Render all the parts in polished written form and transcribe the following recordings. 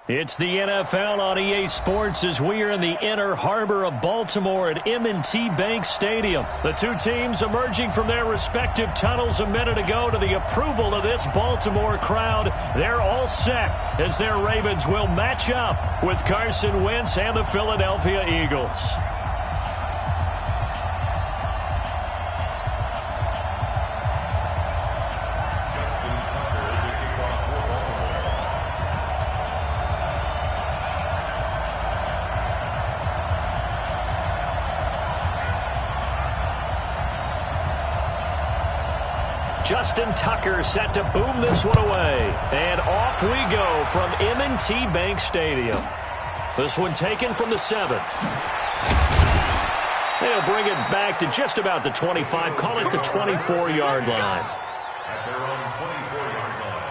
It's the NFL on EA Sports as we are in the inner harbor of Baltimore at M&T Bank Stadium. The two teams emerging from their respective tunnels a minute ago to the approval of this Baltimore crowd. They're all set as their Ravens will match up with Carson Wentz and the Philadelphia Eagles. Justin Tucker set to boom this one away. And off we go from M&T Bank Stadium. This one taken from the 7th. They'll bring it back to just about the 25. Call it the 24-yard line. At their own 24-yard line.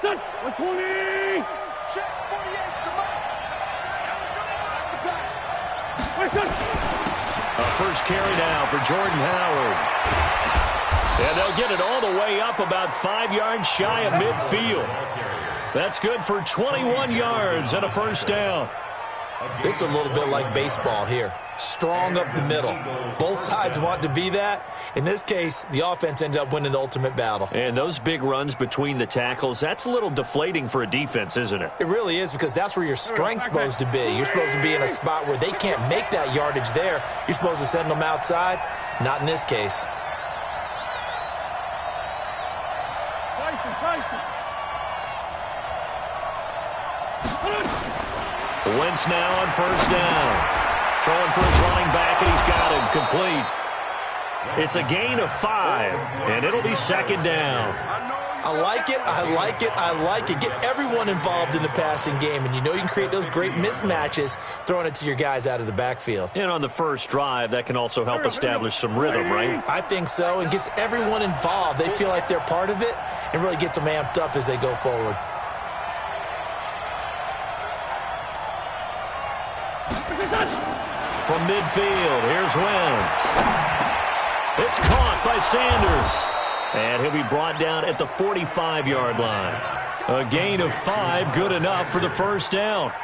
Touch, 120! Check, 48, the mark. The pass. A first carry now for Jordan Howard. And they'll get it all the way up about 5 yards shy of midfield. That's good for 21 yards and a first down. This is a little bit like baseball here. Strong up the middle. Both sides want to be that. In this case, the offense ended up winning the ultimate battle. And those big runs between the tackles, that's a little deflating for a defense, isn't it? It really is, because that's where your strength's supposed to be. You're supposed to be in a spot where they can't make that yardage there. You're supposed to send them outside. Not in this case. Wentz now on first down. Throwing for his running back, and he's got him complete. It's a gain of 5, and it'll be second down. I like it, I like it, I like it. Get everyone involved in the passing game, and you know you can create those great mismatches throwing it to your guys out of the backfield. And on the first drive, that can also help establish some rhythm, right? I think so, and gets everyone involved. They feel like they're part of it, and really gets them amped up as they go forward. From midfield, here's Wentz. It's caught by Sanders. And he'll be brought down at the 45-yard line. A gain of 5, good enough for the first down.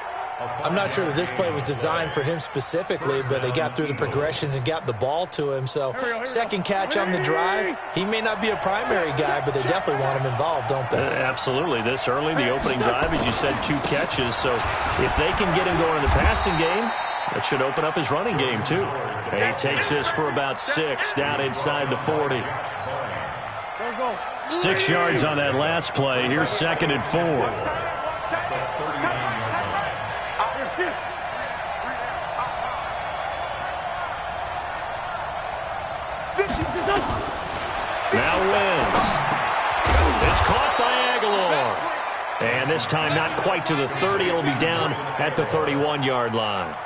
I'm not sure that this play was designed for him specifically, but they got through the progressions and got the ball to him. So second catch on the drive. He may not be a primary guy, but they definitely want him involved, don't they? Absolutely. This early, the opening drive, as you said, 2 catches. So if they can get him going in the passing game, that should open up his running game, too. And he takes this for about 6 down inside the 40. 6 yards on that last play. Here's second and 4. Now Wentz. It's caught by Aguilar. And this time not quite to the 30. It'll be down at the 31-yard line.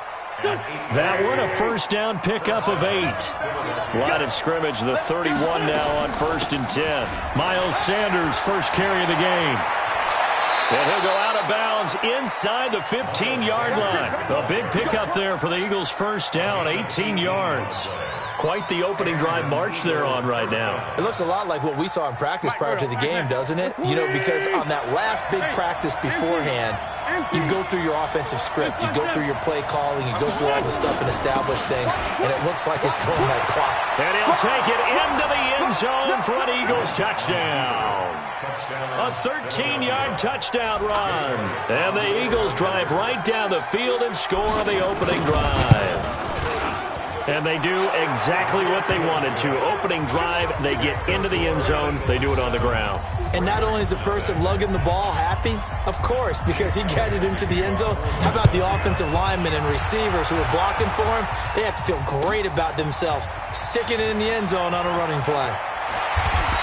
That one, a first down pickup of 8. Line of scrimmage, the 31 now on 1st and 10. Miles Sanders, first carry of the game. And he'll go out of bounds inside the 15-yard line. A big pickup there for the Eagles' first down, 18 yards. Quite the opening drive march they're on right now. It looks a lot like what we saw in practice prior to the game, doesn't it? You know, because on that last big practice beforehand, you go through your offensive script, you go through your play calling, you go through all the stuff and establish things, and it looks like it's going like clock. And he'll take it into the end zone for an Eagles touchdown. A 13-yard touchdown run. And the Eagles drive right down the field and score on the opening drive. And they do exactly what they wanted to. Opening drive, they get into the end zone. They do it on the ground. And not only is the person lugging the ball happy, of course, because he got it into the end zone. How about the offensive linemen and receivers who are blocking for him? They have to feel great about themselves, sticking it in the end zone on a running play.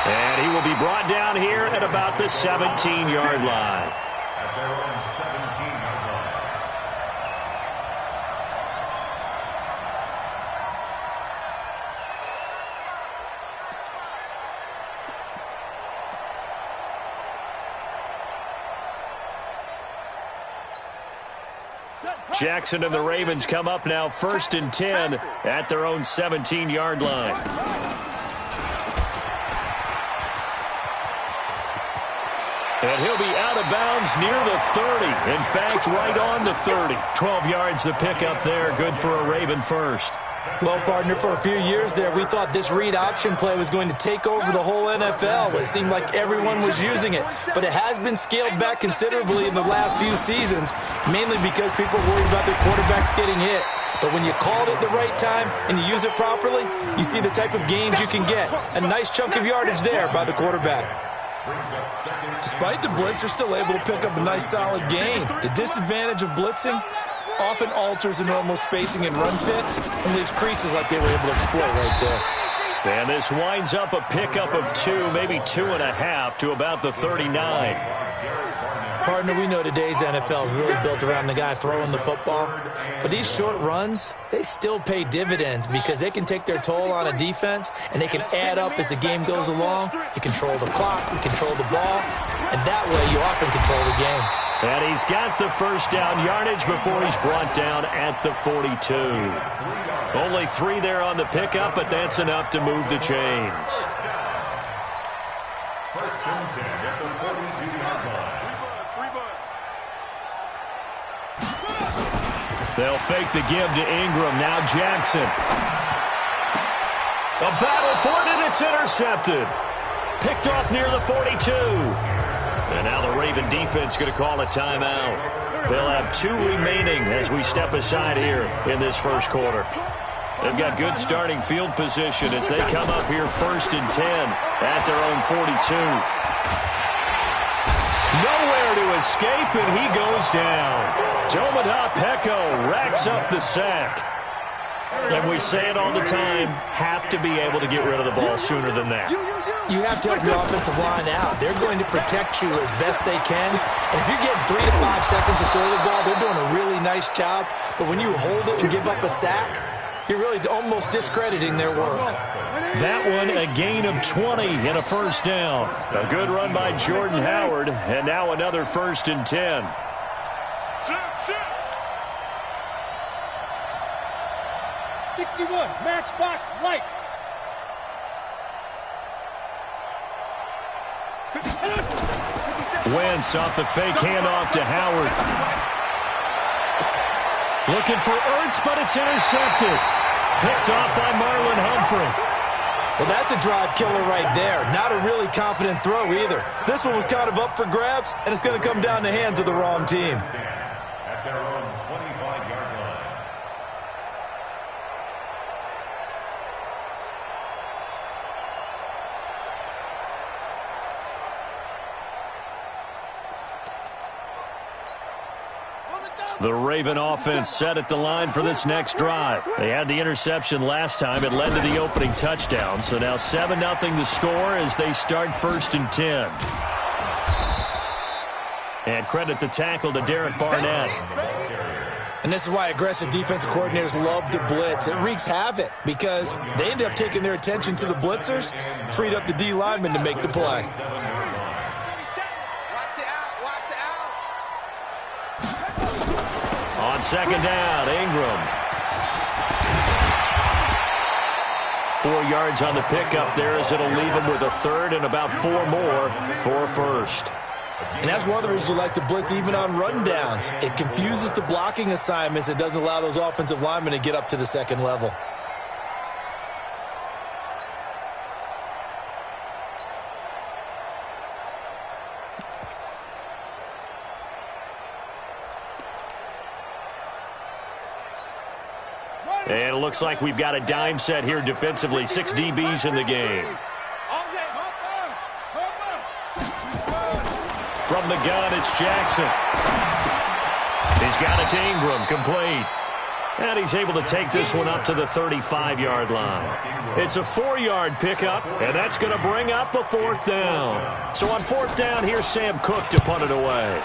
And he will be brought down here at about the 17-yard line. At their own 17-yard line. Jackson and the Ravens come up now 1st and 10 at their own 17-yard line. And he'll be out of bounds near the 30. In fact, right on the 30. 12 yards the pickup there. Good for a Raven first. Well, partner, for a few years there, we thought this read option play was going to take over the whole NFL. It seemed like everyone was using it. But it has been scaled back considerably in the last few seasons, mainly because people are worried about their quarterbacks getting hit. But when you call it at the right time and you use it properly, you see the type of gains you can get. A nice chunk of yardage there by the quarterback. Despite the blitz, they're still able to pick up a nice solid gain. The disadvantage of blitzing often alters the normal spacing and run fits and leaves creases like they were able to exploit right there. And this winds up a pickup of 2, maybe 2.5 to about the 39. Partner, we know today's NFL is really built around the guy throwing the football. But these short runs, they still pay dividends because they can take their toll on a defense and they can add up as the game goes along. You control the clock, you control the ball, and that way you often control the game. And he's got the first down yardage before he's brought down at the 42. Only 3 there on the pickup, but that's enough to move the chains. First and 10 at the 42-yard line. They'll fake the give to Ingram. Now Jackson. A battle for it, and it's intercepted. Picked off near the 42. And now the Raven defense going to call a timeout. They'll have 2 remaining as we step aside here in this first quarter. They've got good starting field position as they come up here 1st and 10 at their own 42. Nowhere to escape, and he goes down. Tomaha Peko racks up the sack. And we say it all the time, have to be able to get rid of the ball sooner than that. You have to help your offensive line out. They're going to protect you as best they can. And if you're getting 3 to 5 seconds to throw the ball, they're doing a really nice job. But when you hold it and give up a sack, you're really almost discrediting their work. That one, a gain of 20 and a first down. A good run by Jordan Howard, and now another 1st and 10. 61, matchbox lights. Wentz off the fake handoff to Howard. Looking for Ertz, but it's intercepted. Picked off by Marlon Humphrey. Well, that's a drive killer right there. Not a really confident throw either. This one was kind of up for grabs, and it's going to come down the hands of the wrong team. At their own 25-yard line. The Raven offense set at the line for this next drive. They had the interception last time. It led to the opening touchdown. So now 7-0 to score as they start 1st and 10. And credit the tackle to Derek Barnett. And this is why aggressive defensive coordinators love to blitz. It wreaks havoc because they end up taking their attention to the blitzers, freed up the D lineman to make the play. On 2nd down, Ingram. 4 yards on the pickup there as it'll leave him with a 3rd and about 4 more for a 1st. And that's one of the reasons you like to blitz even on rundowns. It confuses the blocking assignments. It doesn't allow those offensive linemen to get up to the 2nd level. And it looks like we've got a dime set here defensively. 6 DBs in the game. From the gun, it's Jackson. He's got it to Ingram, complete. And he's able to take this one up to the 35-yard line. It's a 4-yard pickup, and that's going to bring up a 4th down. So on 4th down, here's Sam Cook to punt it away.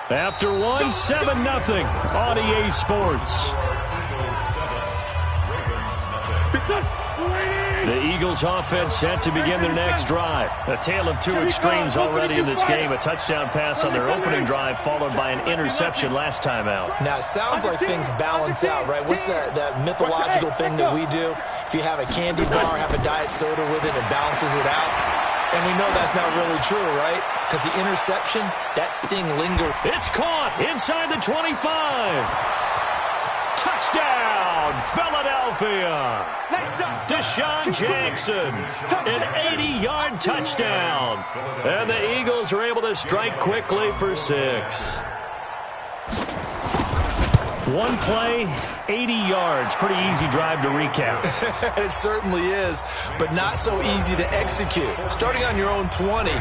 After 7-0 on EA Sports. The Eagles offense set to begin their next drive. A tale of two extremes already in this game. A touchdown pass on their opening drive followed by an interception last time out. Now, it sounds like things balance out, right? What's that mythological thing that we do? If you have a candy bar, have a diet soda with it, it balances it out. And we know that's not really true, right? Because the interception, that sting lingers. It's caught inside the 25. Touchdown, Philadelphia. Deshaun Jackson, an 80-yard touchdown. And the Eagles are able to strike quickly for 6. One play, 80 yards. Pretty easy drive to recap. It certainly is, but not so easy to execute. Starting on your own 20,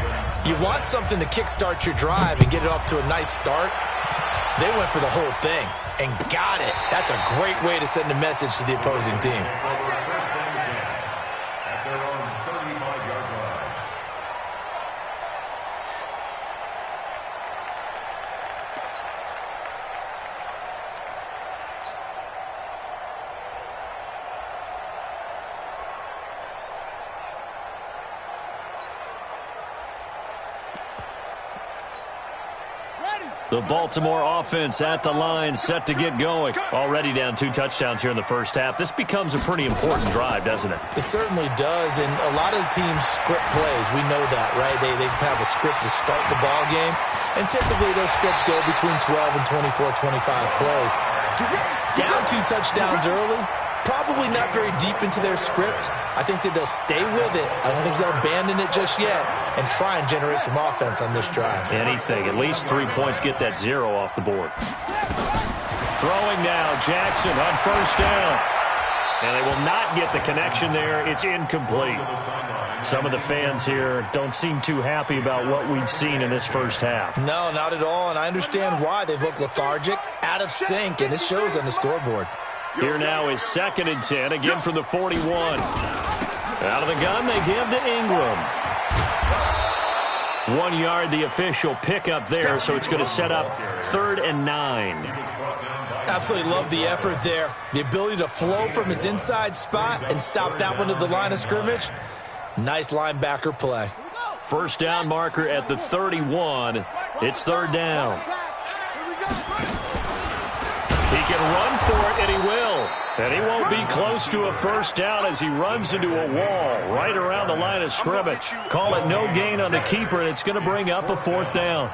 you want something to kickstart your drive and get it off to a nice start. They went for the whole thing and got it. That's a great way to send a message to the opposing team. At their own 35-yard line. The Baltimore offense at the line, set to get going. Already down 2 touchdowns here in the first half. This becomes a pretty important drive, doesn't it? It certainly does, and a lot of teams script plays. We know that, right? They have a script to start the ball game, and typically those scripts go between 12 and 24, 25 plays. Down 2 touchdowns early, probably not very deep into their script. I think that they'll stay with it. I don't think they'll abandon it just yet and try and generate some offense on this drive. Anything. At least 3 points, get that 0 off the board. Throwing now, Jackson on first down. And they will not get the connection there. It's incomplete. Some of the fans here don't seem too happy about what we've seen in this first half. No, not at all, and I understand why. They've looked lethargic, out of sync, and it shows on the scoreboard. Here now is 2nd and 10, again from the 41. Out of the gun, they give to Ingram. 1 yard, the official pickup there, so it's going to set up 3rd and 9. Absolutely love the effort there. The ability to flow from his inside spot and stop that one at the line of scrimmage. Nice linebacker play. First down marker at the 31. It's 3rd down. He can run for it, and he will. And he won't be close to a first down as he runs into a wall right around the line of scrimmage. Call it no gain on the keeper, and it's going to bring up a 4th down.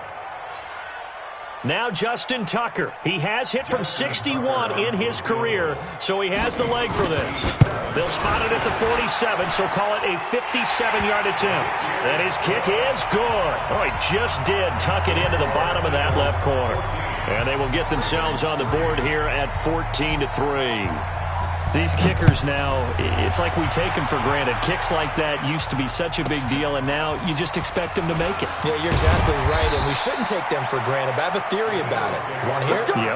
Now Justin Tucker. He has hit from 61 in his career, so he has the leg for this. They'll spot it at the 47, so call it a 57-yard attempt. And his kick is good. Oh, he just did tuck it into the bottom of that left corner. And they will get themselves on the board here at 14-3. These kickers now, it's like we take them for granted. Kicks like that used to be such a big deal, and now you just expect them to make it. Yeah, you're exactly right, and we shouldn't take them for granted, but I have a theory about it. You want to hear it? Yeah.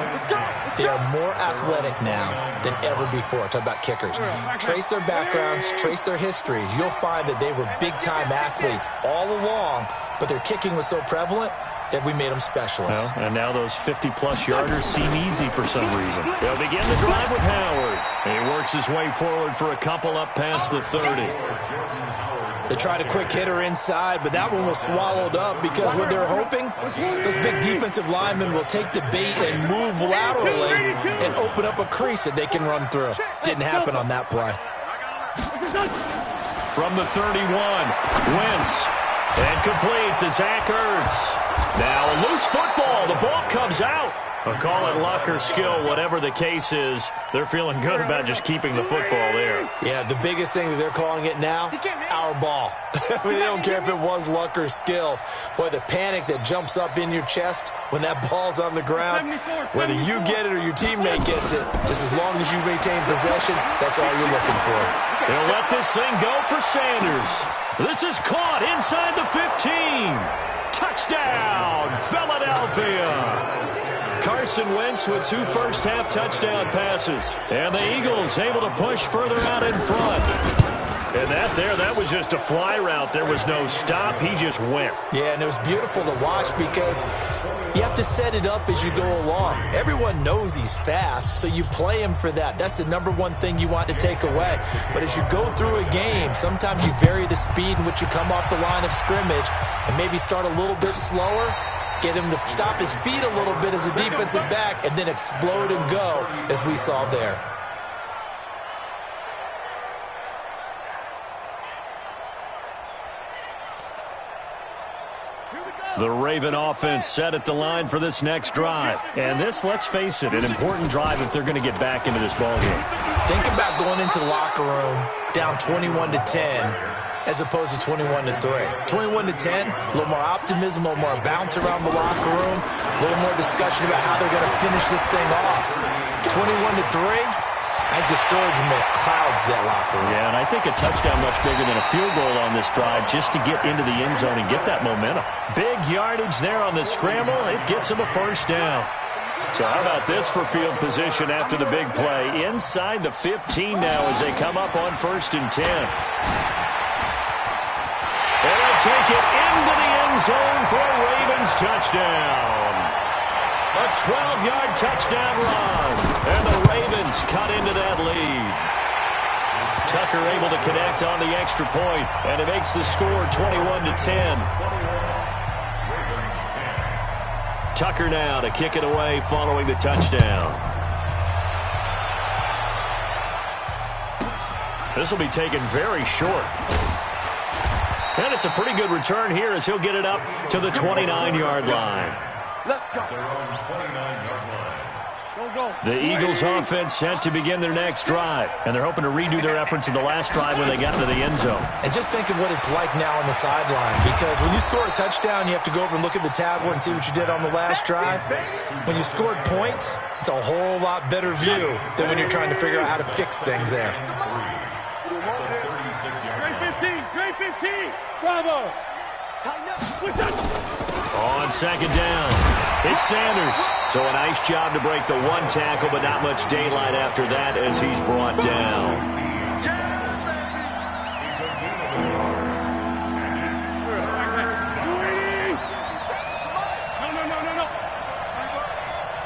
They are more athletic now than ever before. Talk about kickers. Trace their backgrounds, trace their histories. You'll find that they were big-time athletes all along, but their kicking was so prevalent that we made them specialists. Well, and now those 50-plus yarders seem easy for some reason. They'll begin the drive with Howard. He works his way forward for a couple up past the 30. They tried a quick hitter inside, but that one was swallowed up because what they're hoping, those big defensive linemen will take the bait and move laterally and open up a crease that they can run through. Didn't happen on that play. From the 31, Wentz. And complete to Zach Ertz. Now a loose football. The ball comes out. Call it luck or skill, whatever the case is. They're feeling good about just keeping the football there. Yeah, the biggest thing that they're calling it now, our ball. I mean, they don't care if it was luck or skill. Boy, the panic that jumps up in your chest when that ball's on the ground, whether you get it or your teammate gets it, just as long as you maintain possession, that's all you're looking for. They'll let this thing go for Sanders. This is caught inside the 15. Touchdown, Philadelphia. Carson Wentz with 2 first-half touchdown passes. And the Eagles able to push further out in front. And that was just a fly route. There was no stop. He just went. Yeah, and it was beautiful to watch because you have to set it up as you go along. Everyone knows he's fast, so you play him for that. That's the #1 thing you want to take away. But as you go through a game, sometimes you vary the speed in which you come off the line of scrimmage and maybe start a little bit slower, get him to stop his feet a little bit as a defensive back, and then explode and go, as we saw there. The Raven offense set at the line for this next drive. And this, let's face it, an important drive if they're going to get back into this ballgame. Think about going into the locker room down 21-10 as opposed to 21-3. 21-10, a little more optimism, a little more bounce around the locker room, a little more discussion about how they're going to finish this thing off. 21-3, I think discouragement clouds that locker room. Yeah, and I think a touchdown much bigger than a field goal on this drive just to get into the end zone and get that momentum. Big yardage there on the scramble. It gets them a first down. So how about this for field position after the big play? Inside the 15 now as they come up on 1st and 10. And they'll take it into the end zone for a Ravens touchdown. A 12-yard touchdown run. And the Ravens cut into that lead. Tucker able to connect on the extra point, and it makes the score 21-10. Tucker now to kick it away following the touchdown. This will be taken very short. And it's a pretty good return here as he'll get it up to the 29-yard line. Let's go. The Eagles offense set to begin their next drive, and they're hoping to redo their efforts in the last drive when they got into the end zone. And just think of what it's like now on the sideline, because when you score a touchdown, you have to go over and look at the tablet and see what you did on the last drive. When you scored points, it's a whole lot better view than when you're trying to figure out how to fix things there. Great 15. Bravo. On 2nd down, it's Sanders. So a nice job to break the one tackle, but not much daylight after that as he's brought down. No.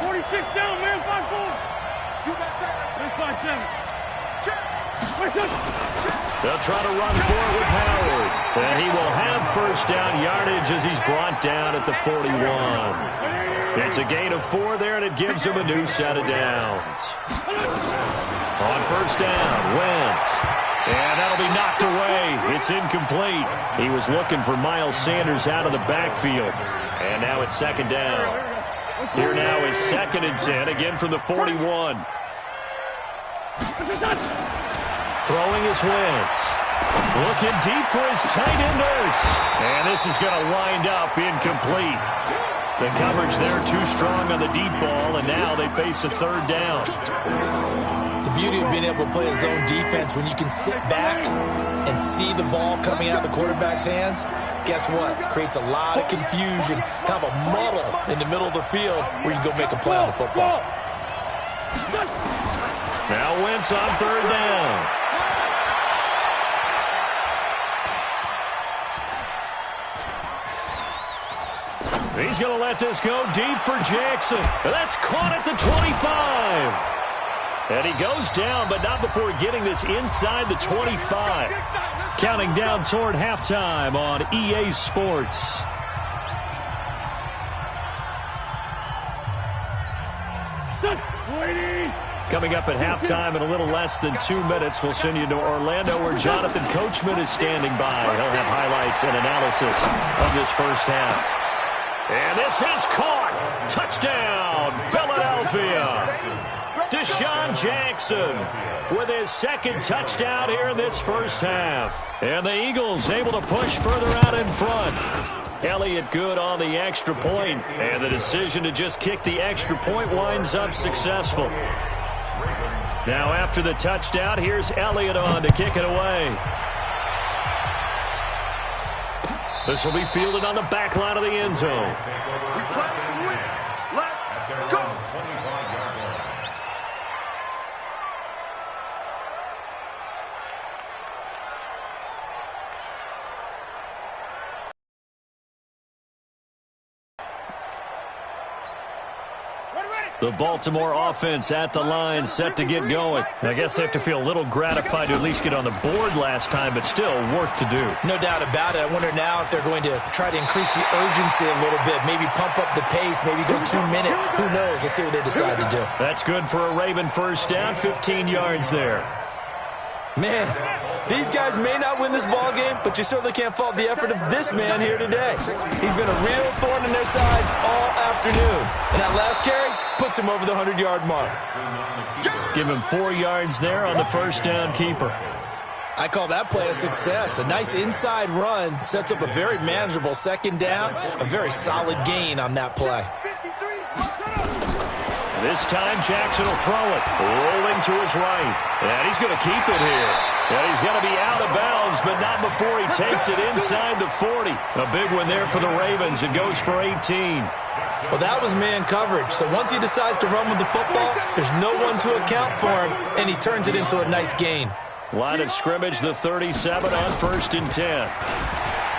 46 down, man, 5-4. You got that. 5-7. They'll try to run for it with Howard. And he will have first down yardage as he's brought down at the 41. It's a gain of 4 there, and it gives him a new set of downs. On 1st down, Wentz. And that'll be knocked away. It's incomplete. He was looking for Miles Sanders out of the backfield. And now it's 2nd down. Here now is 2nd and 10, again from the 41. Throwing his Wentz. Looking deep for his tight end Ertz. And this is going to wind up incomplete. The coverage there too strong on the deep ball, and now they face a 3rd down. The beauty of being able to play a zone defense when you can sit back and see the ball coming out of the quarterback's hands, guess what? Creates a lot of confusion, kind of a muddle in the middle of the field where you can go make a play on the football. Now Wentz on 3rd down. He's going to let this go deep for Jackson. That's caught at the 25. And he goes down, but not before getting this inside the 25. Counting down toward halftime on EA Sports. Coming up at halftime in a little less than 2 minutes, we'll send you to Orlando where Jonathan Coachman is standing by. He'll have highlights and analysis of this first half. And this is caught. Touchdown, Philadelphia. Deshaun Jackson with his 2nd touchdown here in this first half. And the Eagles able to push further out in front. Elliott good on the extra point, and the decision to just kick the extra point winds up successful. Now after the touchdown, here's Elliott on to kick it away. This will be fielded on the back line of the end zone. We play and win. Let's go. The Baltimore offense at the line, set to get going. I guess they have to feel a little gratified to at least get on the board last time, but still work to do. No doubt about it. I wonder now if they're going to try to increase the urgency a little bit, maybe pump up the pace, maybe go 2 minute. Who knows? Let's see what they decide to do. That's good for a Raven first down, 15 yards there. Man, these guys may not win this ball game, but you certainly can't fault the effort of this man here today. He's been a real thorn in their sides all afternoon. And that last carry puts him over the 100-yard mark. Give him 4 yards there on the first down keeper. I call that play a success. A nice inside run sets up a very manageable second down, a very solid gain on that play. This time Jackson will throw it, rolling to his right. And he's going to keep it here. And he's going to be out of bounds, but not before he takes it inside the 40. A big one there for the Ravens. It goes for 18. Well, that was man coverage. So once he decides to run with the football, there's no one to account for him, and he turns it into a nice gain. Line of scrimmage, the 37 on 1st and 10.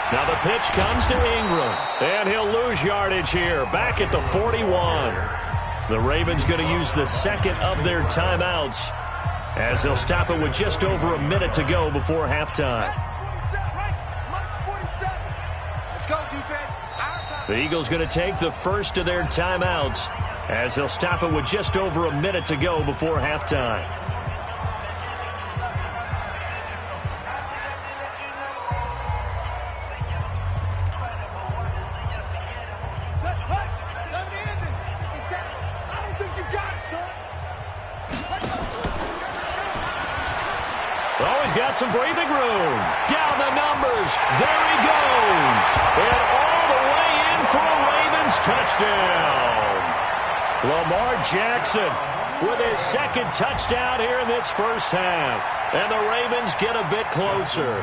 Now the pitch comes to Ingram, and he'll lose yardage here, back at the 41. The Ravens going to use the second of their timeouts as they'll stop it with just over a minute to go before halftime. Let's go, defense. The Eagles going to take the first of their timeouts as they'll stop it with just over a minute to go before halftime. Got some breathing room. Down the numbers. There he goes. And all the way in for a Ravens touchdown. Lamar Jackson with his second touchdown here in this first half. And the Ravens get a bit closer.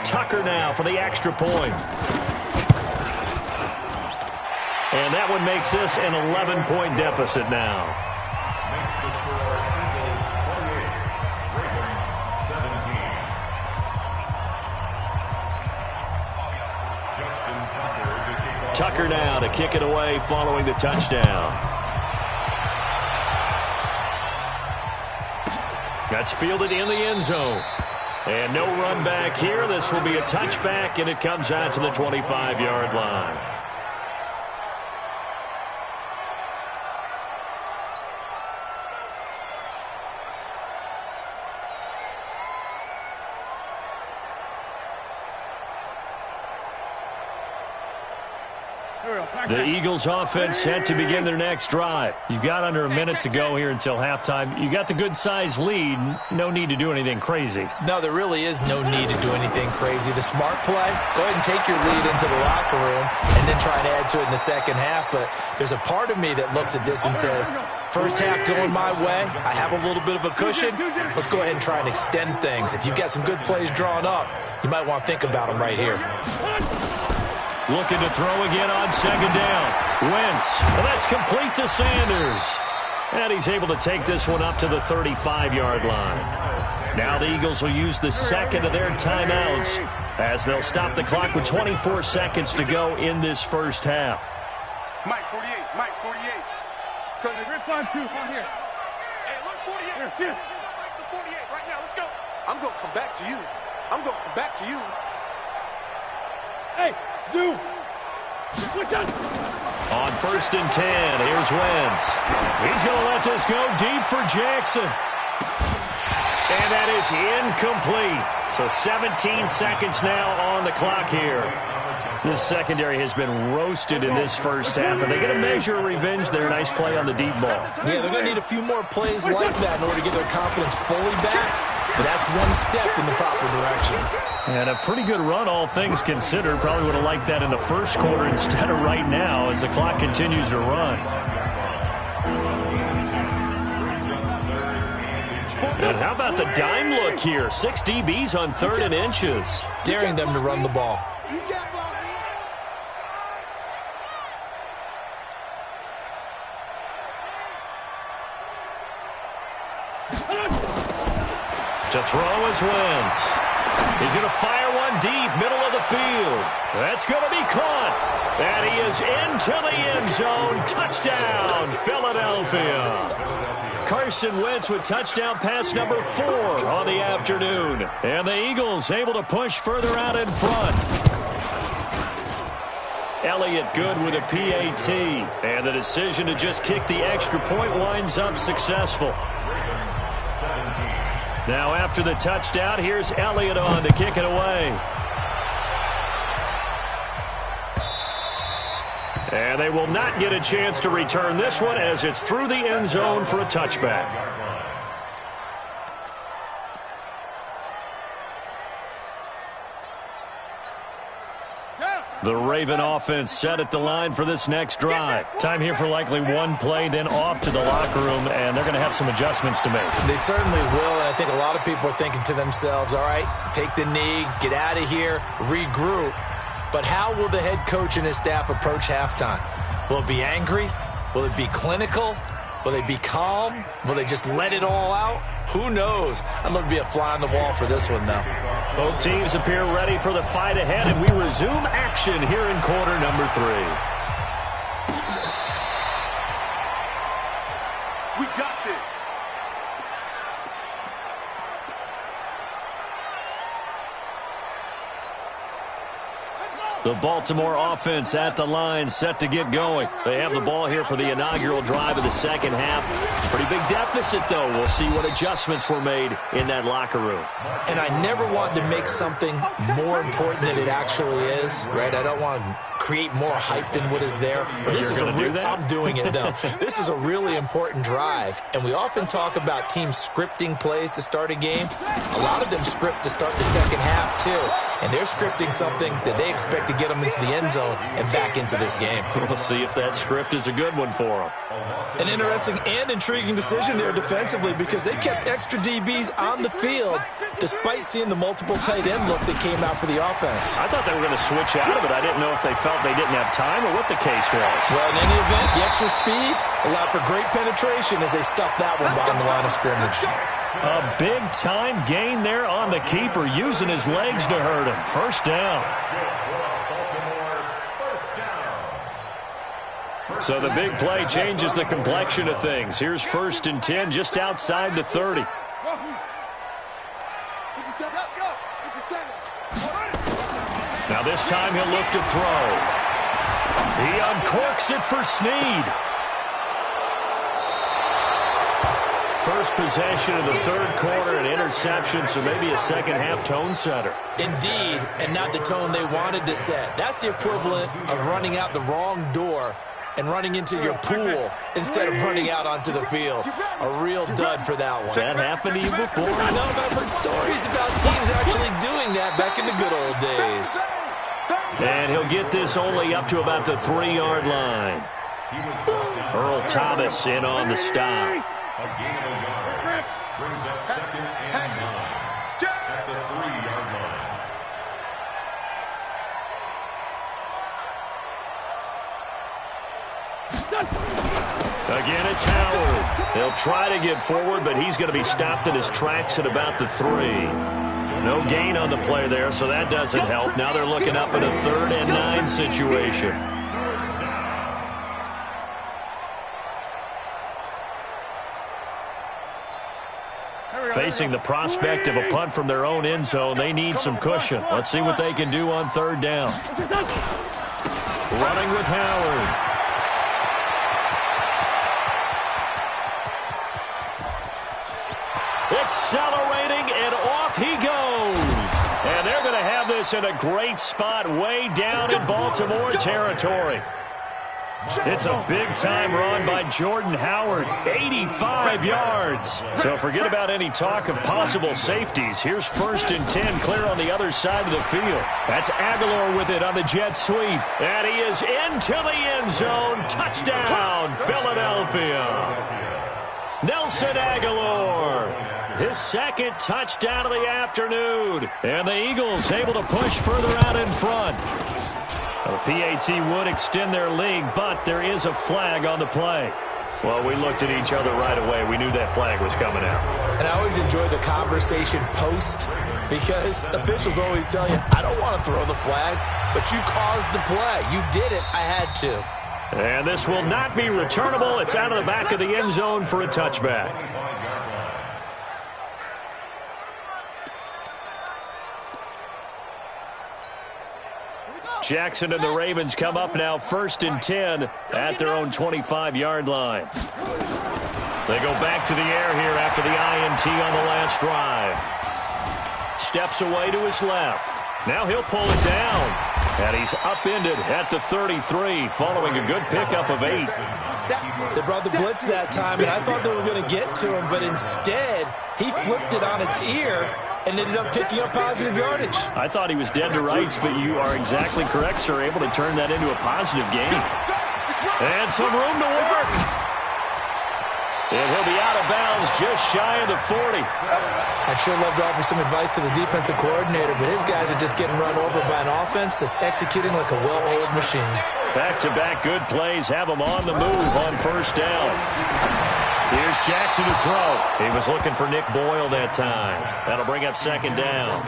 Tucker now for the extra point. And that one makes this an 11-point deficit now. Tucker now to kick it away following the touchdown. That's fielded in the end zone. And no run back here. This will be a touchback, and it comes out to the 25-yard line. The Eagles offense set to begin their next drive. You've got under a minute to go here until halftime. You got the good-sized lead. No need to do anything crazy. No, there really is no need to do anything crazy. The smart play, go ahead and take your lead into the locker room and then try and add to it in the second half. But there's a part of me that looks at this and says, first half going my way, I have a little bit of a cushion. Let's go ahead and try and extend things. If you've got some good plays drawn up, you might want to think about them right here. Looking to throw again on second down. Wentz. Well, that's complete to Sanders. And he's able to take this one up to the 35-yard line. Now the Eagles will use the second of their timeouts as they'll stop the clock with 24 seconds to go in this first half. Mike 48, Mike 48. We're 5-2, come here. Hey, look, 48. Here, see it. Mike the 48 right now. Let's go. I'm going to come back to you. I'm going to come back to you. Hey, zoom. On 1st and 10, here's Wentz. He's going to let this go deep for Jackson. And that is incomplete. So 17 seconds now on the clock here. This secondary has been roasted in this first half, but they're going to measure revenge there. Nice play on the deep ball. Yeah, they're going to need a few more plays like that in order to get their confidence fully back. But that's one step in the proper direction. And a pretty good run, all things considered. Probably would have liked that in the first quarter instead of right now as the clock continues to run. And how about the dime look here? 6 DBs on 3rd and inches. Daring them to run the ball. To throw is Wentz. He's going to fire one one deep, middle of the field. That's going to be caught. And he is into the end zone. Touchdown, Philadelphia. Carson Wentz with touchdown pass number 4 on the afternoon. And the Eagles able to push further out in front. Elliott good with a PAT. And the decision to just kick the extra point winds up successful. Now after the touchdown, here's Elliott on to kick it away. And they will not get a chance to return this one as it's through the end zone for a touchback. The Raven offense set at the line for this next drive. Time here for likely one play, then off to the locker room, and they're going to have some adjustments to make. They certainly will, and I think a lot of people are thinking to themselves, all right, take the knee, get out of here, regroup. But how will the head coach and his staff approach halftime? Will it be angry? Will it be clinical? Will they be calm? Will they just let it all out? Who knows? I'd love to be a fly on the wall for this one, though. Both teams appear ready for the fight ahead, and we resume action here in quarter number 3. We got this. The Baltimore offense at the line, set to get going. They have the ball here for the inaugural drive of the second half. Pretty big deficit, though. We'll see what adjustments were made in that locker room. And I never want to make something more important than it actually is, right? I don't want to create more hype than what is there. But this is I'm doing it, though. This is a really important drive. And we often talk about teams scripting plays to start a game. A lot of them script to start the second half, too. And they're scripting something that they expect to get them into the end zone and back into this game. We'll see if that script is a good one for them. An interesting and intriguing decision there defensively because they kept extra DBs on the field despite seeing the multiple tight end look that came out for the offense. I thought they were going to switch out of it. I didn't know if they felt they didn't have time or what the case was. Well, in any event, the extra speed allowed for great penetration as they stuffed that one behind the line of scrimmage. A big-time gain there on the keeper, using his legs to hurt him. First down. So the big play changes the complexion of things. Here's 1st and 10 just outside the 30. Now this time he'll look to throw. He uncorks it for Snead. First possession of the third quarter, an interception, so maybe a second-half tone setter. Indeed, and not the tone they wanted to set. That's the equivalent of running out the wrong door and running into your pool instead of running out onto the field. A real dud for that one. Has that happened to you before? I know, I've heard stories about teams actually doing that back in the good old days. And he'll get this only up to about the 3-yard line. Earl Thomas in on the stop. A gain of a yard. Brings up 2nd and 9 at the 3-yard line. Again, it's Howard. They'll try to get forward, but he's going to be stopped in his tracks at about the 3. No gain on the play there, so that doesn't help. Now they're looking up at a 3rd and 9 situation. Facing the prospect of a punt from their own end zone, they need some cushion. Let's see what they can do on 3rd down. Running with Howard. Accelerating, and off he goes. And they're going to have this in a great spot way down in Baltimore territory. It's a big-time run by Jordan Howard, 85 yards. So forget about any talk of possible safeties. Here's 1st and 10, clear on the other side of the field. That's Aguilar with it on the jet sweep. And he is into the end zone. Touchdown, Philadelphia. Nelson Aguilar, his 2nd touchdown of the afternoon. And the Eagles able to push further out in front. The PAT would extend their lead, but there is a flag on the play. Well, we looked at each other right away. We knew that flag was coming out. And I always enjoy the conversation post because officials always tell you, I don't want to throw the flag, but you caused the play. You did it. I had to. And this will not be returnable. It's out of the back of the end zone for a touchback. Jackson and the Ravens come up now 1st and 10 at their own 25-yard line. They go back to the air here after the INT on the last drive. Steps away to his left. Now he'll pull it down. And he's upended at the 33 following a good pickup of 8. They brought the blitz that time, and I thought they were going to get to him, but instead he flipped it on its ear and ended up picking up positive yardage. I thought he was dead to rights, but you are exactly correct, sir. Able to turn that into a positive gain. And some room to work. And he'll be out of bounds just shy of the 40. I'd sure love to offer some advice to the defensive coordinator, but his guys are just getting run over by an offense that's executing like a well-oiled machine. Back-to-back good plays have them on the move on 1st down. Here's Jackson to throw. He was looking for Nick Boyle that time. That'll bring up 2nd down.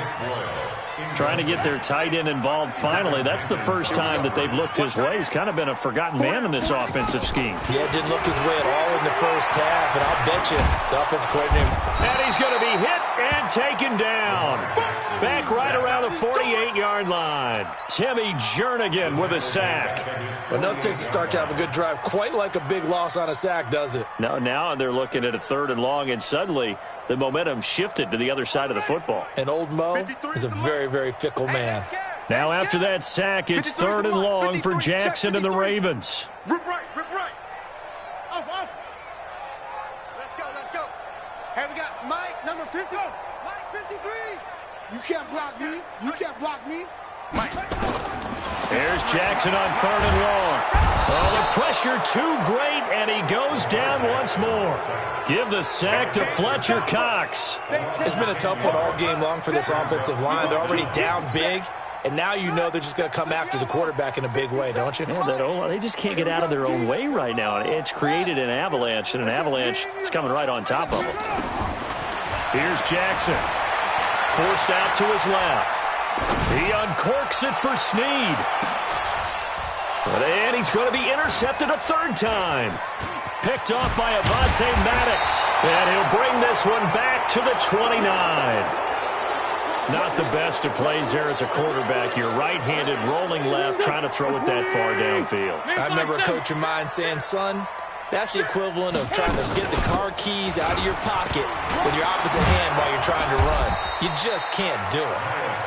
Trying to get their tight end involved finally. That's the first time that they've looked his way. He's kind of been a forgotten man in this offensive scheme. Yeah, didn't look his way at all in the first half, and I'll bet you the offensive coordinator. And he's going to be hit and taken down. Back right around the 48-yard line. Timmy Jernigan with a sack. Well, nothing takes a start to have a good drive quite like a big loss on a sack, does it? No, now they're looking at a 3rd and long, and suddenly the momentum shifted to the other side of the football. And old Mo is a very, very fickle man. Now after that sack, it's 3rd and long for Jackson and the Ravens. Rip right, rip right. Off. Let's go. Hey, we got Mike, number 50. Mike, 53. You can't block me. Mike. There's Jackson on 3rd and long. Oh, the pressure too great, and he goes down once more. Give the sack to Fletcher Cox. It's been a tough one all game long for this offensive line. They're already down big, and now you know they're just going to come after the quarterback in a big way, don't you? Yeah, they just can't get out of their own way right now. It's created an avalanche, and an avalanche is coming right on top of them. Here's Jackson. Forced out to his left. He uncorks it for Snead. And he's going to be intercepted a 3rd time. Picked off by Avonte Maddox. And he'll bring this one back to the 29. Not the best of plays there as a quarterback. You're right-handed, rolling left, trying to throw it that far downfield. I remember a coach of mine saying, son, that's the equivalent of trying to get the car keys out of your pocket with your opposite hand while you're trying to run. You just can't do it.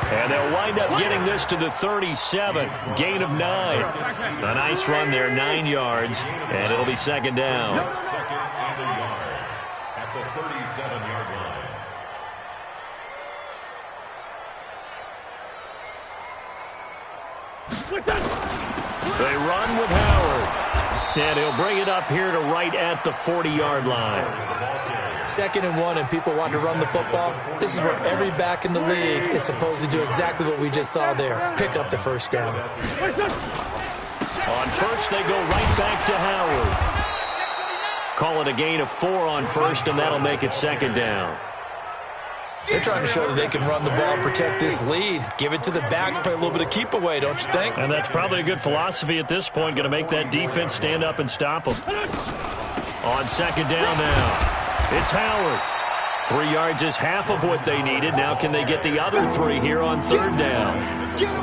And they'll wind up getting this to the 37. Gain of 9. A nice run there, 9 yards. And it'll be 2nd down. 2nd and a yard at the 37-yard line. They run with Howard. And he'll bring it up here to right at the 40-yard line. 2nd and 1, and people want to run the football. This is where every back in the league is supposed to do exactly what we just saw there. Pick up the 1st down. On 1st, they go right back to Howard. Call it a gain of 4 on 1st, and that'll make it 2nd down. They're trying to show that they can run the ball and protect this lead. Give it to the backs, play a little bit of keep away, don't you think? And that's probably a good philosophy at this point, going to make that defense stand up and stop them. On 2nd down now. It's Howard. 3 yards is half of what they needed. Now can they get the other 3 here on 3rd down?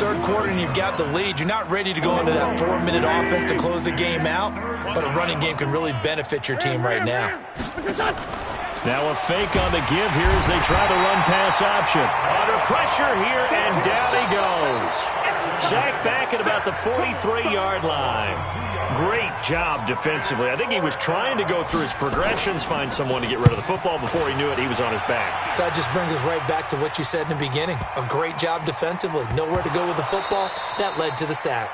3rd quarter and you've got the lead. You're not ready to go into that 4-minute offense to close the game out, but a running game can really benefit your team right now. Now a fake on the give here as they try the run pass option. Under pressure here, and down he goes. Sacked back at about the 43-yard line. Great job defensively. I think he was trying to go through his progressions, find someone to get rid of the football. Before he knew it, he was on his back. So that just brings us right back to what you said in the beginning. A great job defensively. Nowhere to go with the football. That led to the sack.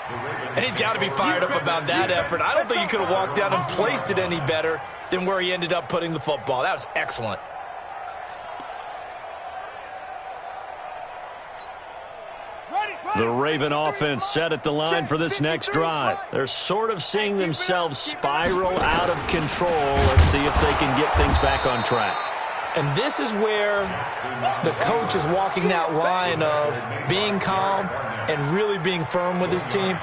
And he's got to be fired up about that effort. I don't think he could have walked down and placed it any better than where he ended up putting the football. That was excellent. Ready. The Raven offense set at the line for this next drive. They're sort of seeing themselves spiral out of control. Let's see if they can get things back on track. And this is where the coach is walking that line of being calm and really being firm with his team.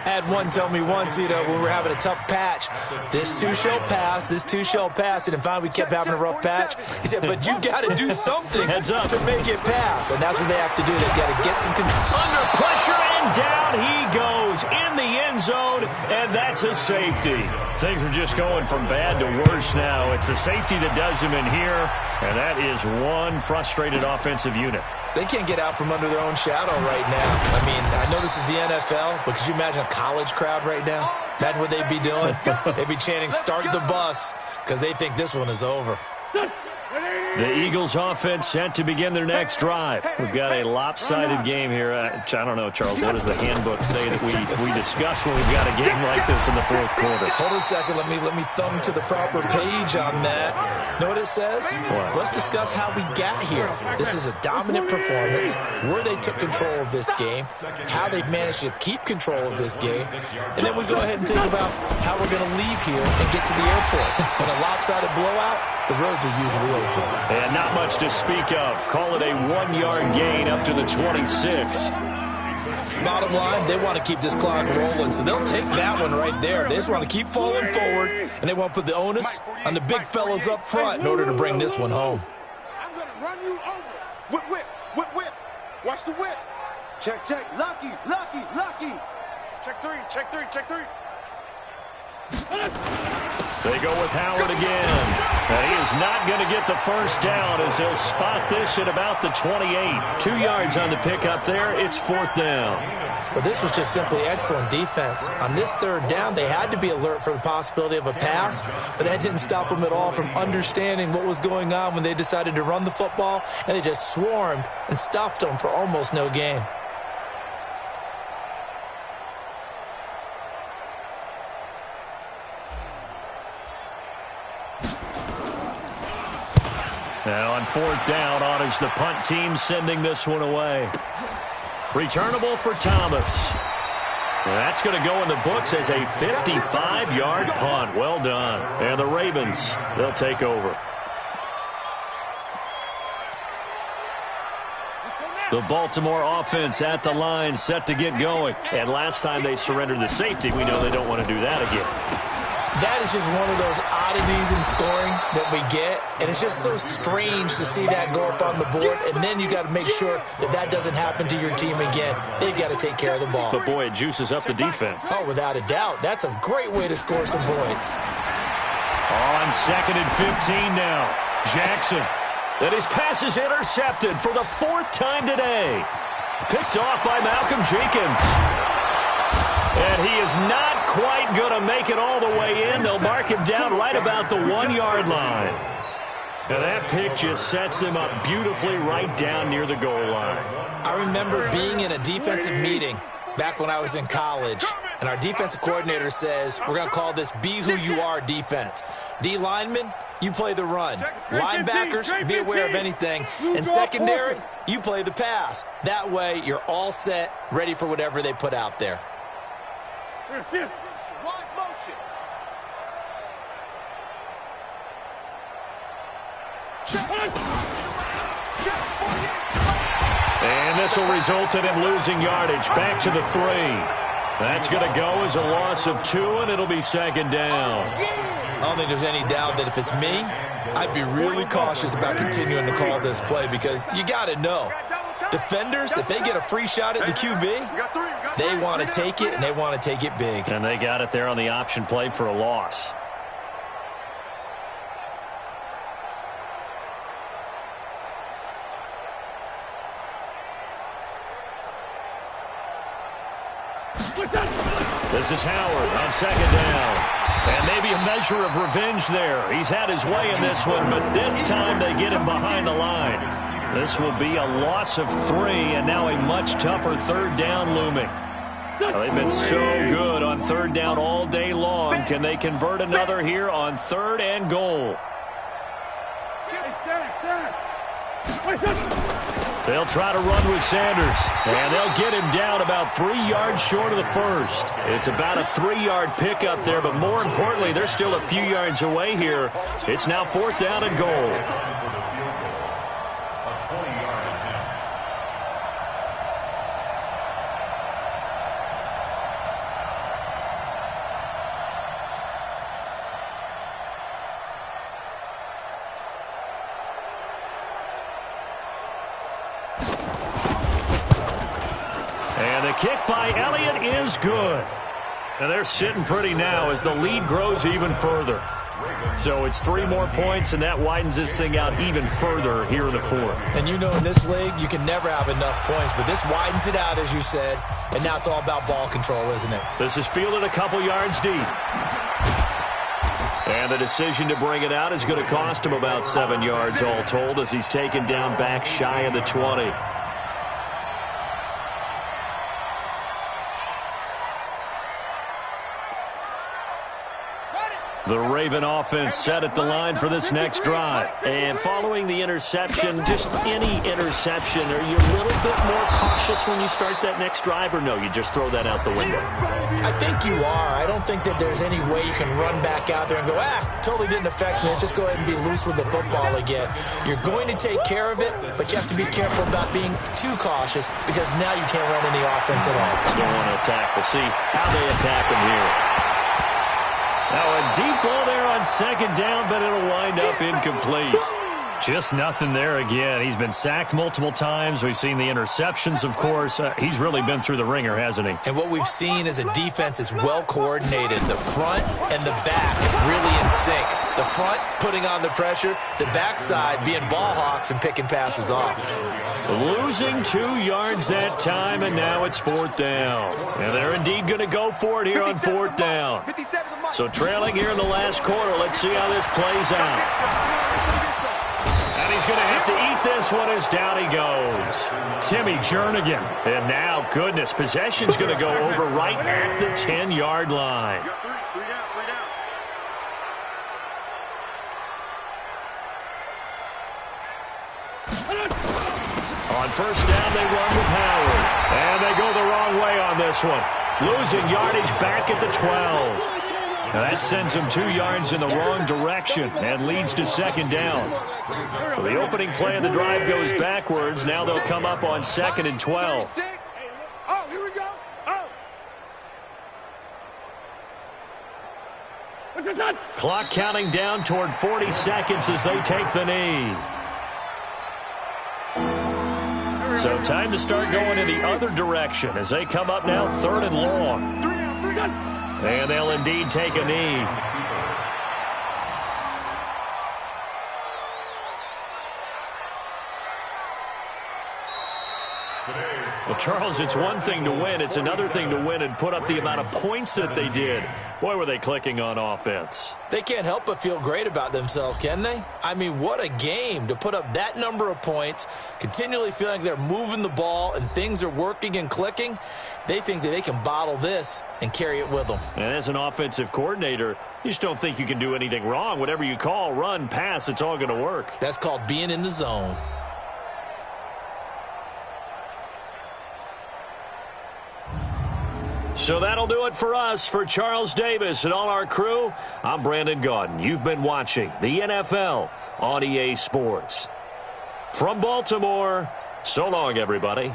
I had one tell me once, when we were having a tough patch, this too shall pass, this too shall pass. And finally we kept having a rough patch. He said, but you got to do something to make it pass. And that's what they have to do. They've got to get some control. Under pressure, and down he goes in the end zone, and that's a safety. Things are just going from bad to worse now. It's a safety that does him in here, and that is one frustrated offensive unit. They can't get out from under their own shadow right now. I mean, I know this is the NFL, but could you imagine a college crowd right now? Imagine what they'd be doing. They'd be chanting, start the bus, because they think this one is over. The Eagles offense set to begin their next drive. We've got a lopsided game here. I don't know, Charles, what does the handbook say that we discuss when we've got a game like this in the fourth quarter? Hold on a second. Let me thumb to the proper page on that. Know what it says? What? Let's discuss how we got here. This is a dominant performance, where they took control of this game, how they've managed to keep control of this game, and then we go ahead and think about how we're going to leave here and get to the airport. In a lopsided blowout, the roads are usually open. And not much to speak of. Call it a 1-yard gain up to the 26. Bottom line, they want to keep this clock rolling, so they'll take that one right there. They just want to keep falling forward, and they want to put the onus on the big fellas up front in order to bring this one home. I'm going to run you over. Whip, whip, whip, whip. Watch the whip. Check, check. Lucky, lucky, lucky. Check three, check three, check three. They go with Howard again. And he is not going to get the first down as he'll spot this at about the 28. 2 yards on the pickup there. It's fourth down. But this was just simply excellent defense. On this third down, they had to be alert for the possibility of a pass, but that didn't stop them at all from understanding what was going on when they decided to run the football, and they just swarmed and stuffed them for almost no gain. Now on fourth down, on is the punt team sending this one away. Returnable for Thomas. That's going to go in the books as a 55-yard punt. Well done. And the Ravens, they'll take over. The Baltimore offense at the line set to get going. And last time they surrendered the safety, we know they don't want to do that again. That is just one of those oddities in scoring that we get, and it's just so strange to see that go up on the board, and then you got to make sure that that doesn't happen to your team again. They've got to take care of the ball. But, boy, it juices up the defense. Oh, without a doubt. That's a great way to score some points. On 2nd and 15 now. Jackson. And his pass is intercepted for the 4th time today. Picked off by Malcolm Jenkins. And he is not quite going to make it all the way in. They'll mark him down right about the 1-yard line. And that pick just sets him up beautifully right down near the goal line. I remember being in a defensive meeting back when I was in college, and our defensive coordinator says, we're going to call this Be Who You Are defense. D linemen, you play the run. Linebackers, be aware of anything. And secondary, you play the pass. That way, you're all set, ready for whatever they put out there. Wide motion. And this will result in him losing yardage back to the 3. That's going to go as a loss of 2, and it'll be 2nd down. I don't think there's any doubt that if it's me, I'd be really cautious about continuing to call this play, because you got to know, defenders, if they get a free shot at the QB, they want to take it, and they want to take it big. And they got it there on the option play for a loss. This is Howard on 2nd down. And maybe a measure of revenge there. He's had his way in this one, but this time they get him behind the line. This will be a loss of 3, and now a much tougher 3rd down looming. They've been so good on 3rd down all day long. Can they convert another here on 3rd and goal? They'll try to run with Sanders, and they'll get him down about 3 yards short of the first. It's about a 3-yard pickup there, but more importantly, they're still a few yards away here. It's now 4th down and goal. Kick by Elliott is good. And they're sitting pretty now as the lead grows even further. So it's 3 more points, and that widens this thing out even further here in the 4th. And you know in this league, you can never have enough points, but this widens it out, as you said, and now it's all about ball control, isn't it? This is fielded a couple yards deep. And the decision to bring it out is going to cost him about 7 yards all told as he's taken down back shy of the 20. The Raven offense set at the line for this next drive. And following the interception, just any interception, are you a little bit more cautious when you start that next drive, or no, you just throw that out the window? I think you are. I don't think that there's any way you can run back out there and go, totally didn't affect me. Let's just go ahead and be loose with the football again. You're going to take care of it, but you have to be careful about being too cautious because now you can't run any offense at all. Still want to attack. We'll see how they attack him here. Now a deep ball there on 2nd down, but it'll wind up incomplete. Just nothing there again. He's been sacked multiple times. We've seen the interceptions, of course. He's really been through the ringer, hasn't he? And what we've seen is a defense that's well coordinated. The front and the back really in sync. The front putting on the pressure, the backside being ball hawks and picking passes off. Losing 2 yards that time, and now it's 4th down. And they're indeed going to go for it here on 4th down. So trailing here in the last quarter, let's see how this plays out. And he's going to have to eat this one as down he goes. Timmy Jernigan. And now, goodness, possession's going to go over right at the 10-yard line. On 1st down, they run with Howard. And they go the wrong way on this one. Losing yardage back at the 12. Now that sends them 2 yards in the wrong direction and leads to 2nd down. So the opening play of the drive goes backwards. Now they'll come up on 2nd and 12. Oh, here we go. Oh. Clock counting down toward 40 seconds as they take the knee. So time to start going in the other direction as they come up now 3rd and long. And they'll indeed take a knee. Well, Charles, it's one thing to win. It's another thing to win and put up the amount of points that they did. Boy, were they clicking on offense. They can't help but feel great about themselves, can they? I mean, what a game to put up that number of points, continually feeling like they're moving the ball and things are working and clicking. They think that they can bottle this and carry it with them. And as an offensive coordinator, you just don't think you can do anything wrong. Whatever you call, run, pass, it's all going to work. That's called being in the zone. So that'll do it for us. For Charles Davis and all our crew, I'm Brandon Gaudin. You've been watching the NFL on EA Sports. From Baltimore, so long, everybody.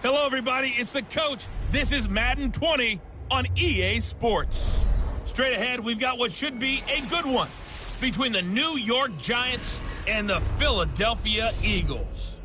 Hello, everybody. It's the coach. This is Madden 20 on EA Sports. Straight ahead, we've got what should be a good one between the New York Giants and the Philadelphia Eagles.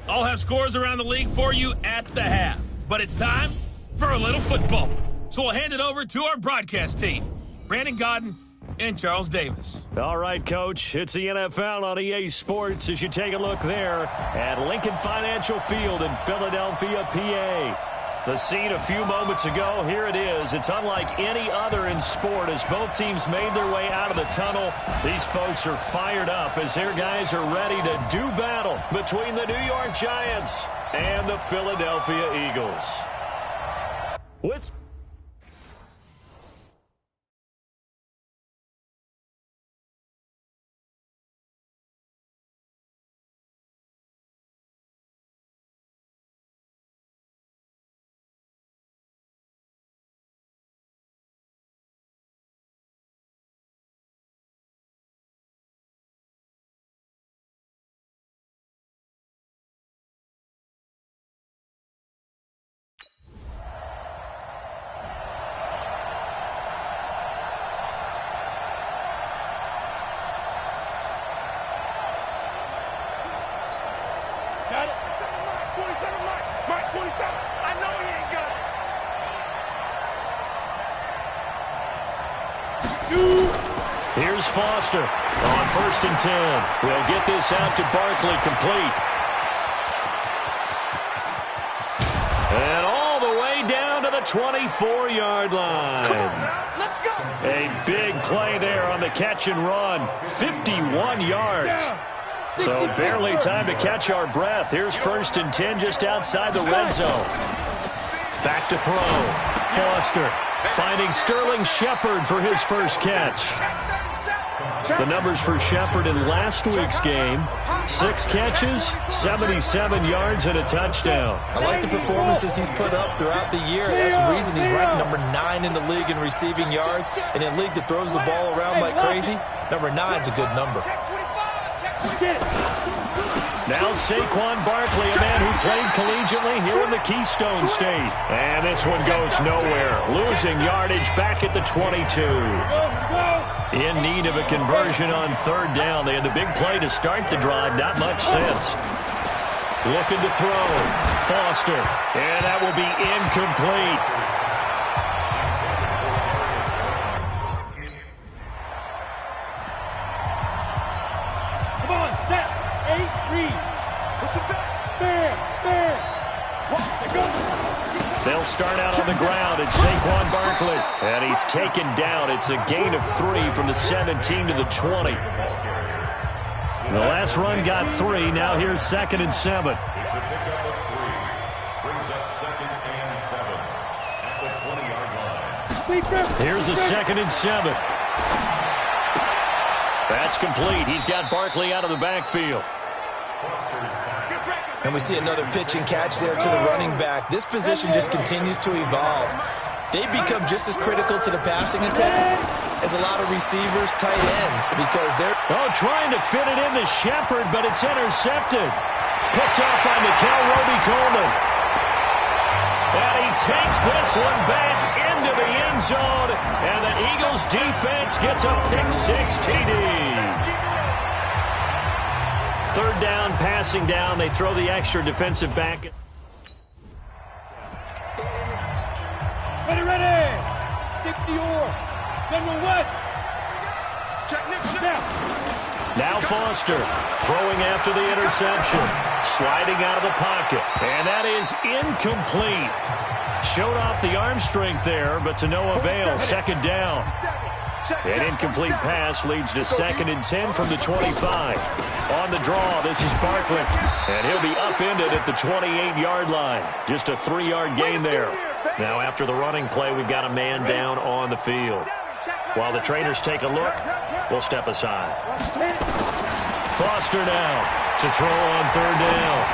I'll have scores around the league for you at the half, but it's time for a little football. So we'll hand it over to our broadcast team, Brandon Godden and Charles Davis. All right, Coach, it's the NFL on EA Sports as you take a look there at Lincoln Financial Field in Philadelphia, PA. The scene a few moments ago, here it is. It's unlike any other in sport as both teams made their way out of the tunnel. These folks are fired up as their guys are ready to do battle between the New York Giants and the Philadelphia Eagles. With Got it. Mike 27, Mike 27. I know he ain't got it. Here's Foster on 1st and 10. We'll get this out to Barkley, complete. And all the way down to the 24-yard line. Come on now, let's go. A big play there on the catch and run. 51 yards. So barely time to catch our breath. Here's 1st and 10 just outside the red zone. Back to throw. Foster finding Sterling Shepard for his first catch. The numbers for Shepard in last week's game: 6 catches, 77 yards, and a touchdown. I like the performances he's put up throughout the year. That's the reason he's ranked number 9 in the league in receiving yards. In a league that throws the ball around like crazy, number 9's a good number. Now Saquon Barkley, a man who played collegiately here in the Keystone State. And this one goes nowhere. Losing yardage back at the 22. In need of a conversion on 3rd down. They had the big play to start the drive. Not much sense. Looking to throw. Foster. And that will be incomplete. They'll start out on the ground. It's Saquon Barkley. And he's taken down. It's a gain of 3 from the 17 to the 20. The last run got 3. Now here's 2nd and 7. It's a pickup of 3. Brings up 2nd and 7 at the 20-yard line. Here's a 2nd and 7. That's complete. He's got Barkley out of the backfield. And we see another pitch and catch there to the running back. This position just continues to evolve. They become just as critical to the passing attack as a lot of receivers, tight ends, because they're trying to fit it into Shepard, but it's intercepted. Picked off by Mikel Roby-Coleman. And he takes this one back into the end zone, and the Eagles defense gets a pick-6 TD. 3rd down, passing down. They throw the extra defensive back. Ready. 60-or. General West. Now Foster throwing after the interception. Sliding out of the pocket. And that is incomplete. Showed off the arm strength there, but to no avail. 2nd down. An incomplete pass leads to 2nd and 10 from the 25. On the draw, this is Barkley. And he'll be upended at the 28-yard line. Just a 3-yard gain there. Now after the running play, we've got a man down on the field. While the trainers take a look, we'll step aside. Foster now to throw on 3rd down.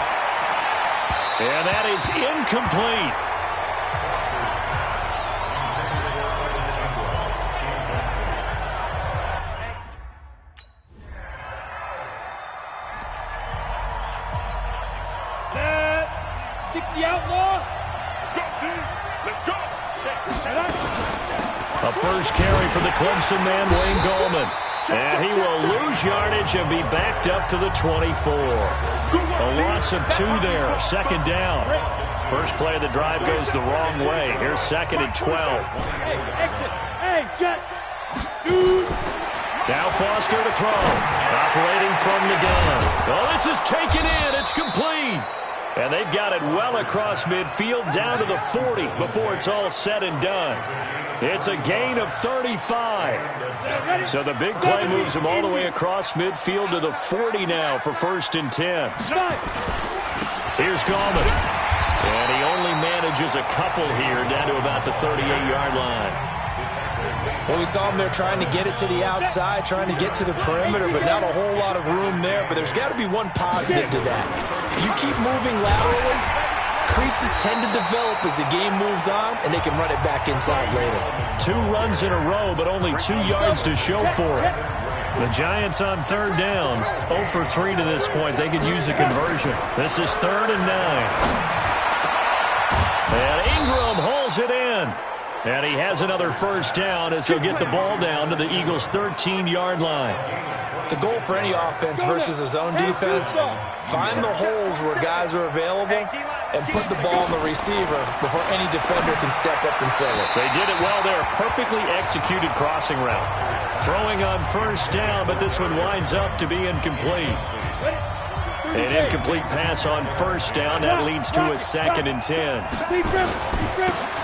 And that is incomplete. 60 outlaw. Let's go. A first carry for the Clemson man, Wayne Gallman. And he will lose yardage and be backed up to the 24. A loss of 2 there, second down. First play of the drive goes the wrong way. Here's second and 12. Hey, exit. Hey, jet. Shoot. Now Foster to throw. Operating from the gun. Oh, this is taken in. It's complete. And they've got it well across midfield down to the 40 before it's all said and done. It's a gain of 35. So the big play moves him all the way across midfield to the 40 now for first and 10. Here's Gallman. And he only manages a couple here down to about the 38-yard line. Well, we saw him there trying to get it to the outside, trying to get to the perimeter, but not a whole lot of room there. But there's got to be one positive to that. If you keep moving laterally, creases tend to develop as the game moves on, and they can run it back inside later. 2 runs in a row, but only 2 yards to show for it. The Giants on third down, 0 for 3 to this point. They could use a conversion. This is 3rd and 9. And Ingram hauls it in. And he has another first down as he'll get the ball down to the Eagles' 13-yard line. The goal for any offense versus a zone defense, find the holes where guys are available and put the ball on the receiver before any defender can step up and fill it. They did it well there. Perfectly executed crossing route. Throwing on first down, but this one winds up to be incomplete. An incomplete pass on first down. That leads to a 2nd and 10.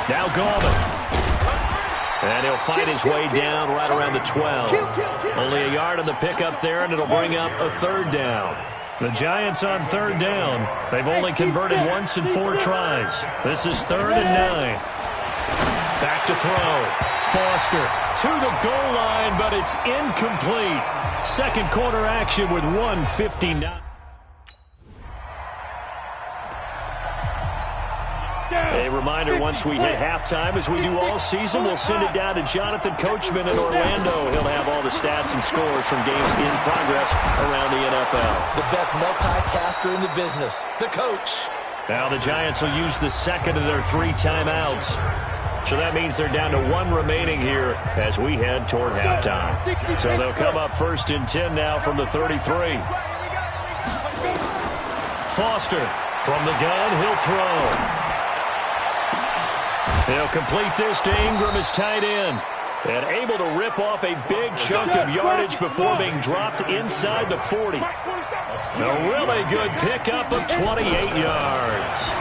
Now Gallman. And he'll fight his way down right around the 12. Only a yard on the pickup there, and it'll bring up a 3rd down. The Giants on third down. They've only converted once in 4 tries. This is 3rd and 9. Back to throw. Foster to the goal line, but it's incomplete. Second quarter action with 1:59. A reminder, once we hit halftime, as we do all season, we'll send it down to Jonathan Coachman in Orlando. He'll have all the stats and scores from games in progress around the NFL. The best multitasker in the business, the coach. Now the Giants will use the second of their 3 timeouts. So that means they're down to 1 remaining here as we head toward halftime. So they'll come up 1st and 10 now from the 33. Foster from the gun, he'll throw. He'll complete this to Ingram as tight end. And able to rip off a big chunk of yardage before being dropped inside the 40. A really good pickup of 28 yards.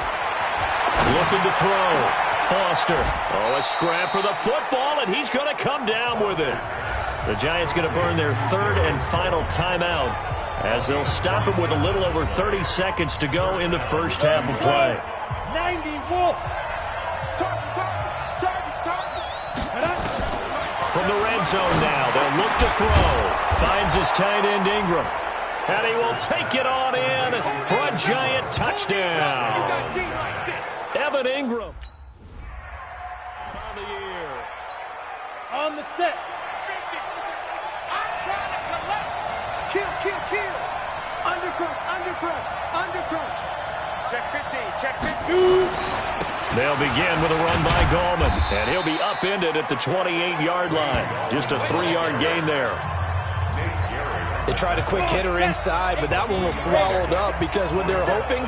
Looking to throw. Foster. Oh, a scrap for the football, and he's going to come down with it. The Giants going to burn their 3rd and final timeout as they'll stop it with a little over 30 seconds to go in the first half of play. 90 Wolf. From the red zone now, they'll look to throw. Finds his tight end Ingram. And he will take it on in for a Giant touchdown. Evan Ingram. On the year. On the set. I'm trying to collect. Kill. Undercrunch. Check 15. They'll begin with a run by Gallman, and he'll be upended at the 28-yard line. Just a 3-yard gain there. They tried a quick hitter inside, but that one was swallowed up because what they're hoping,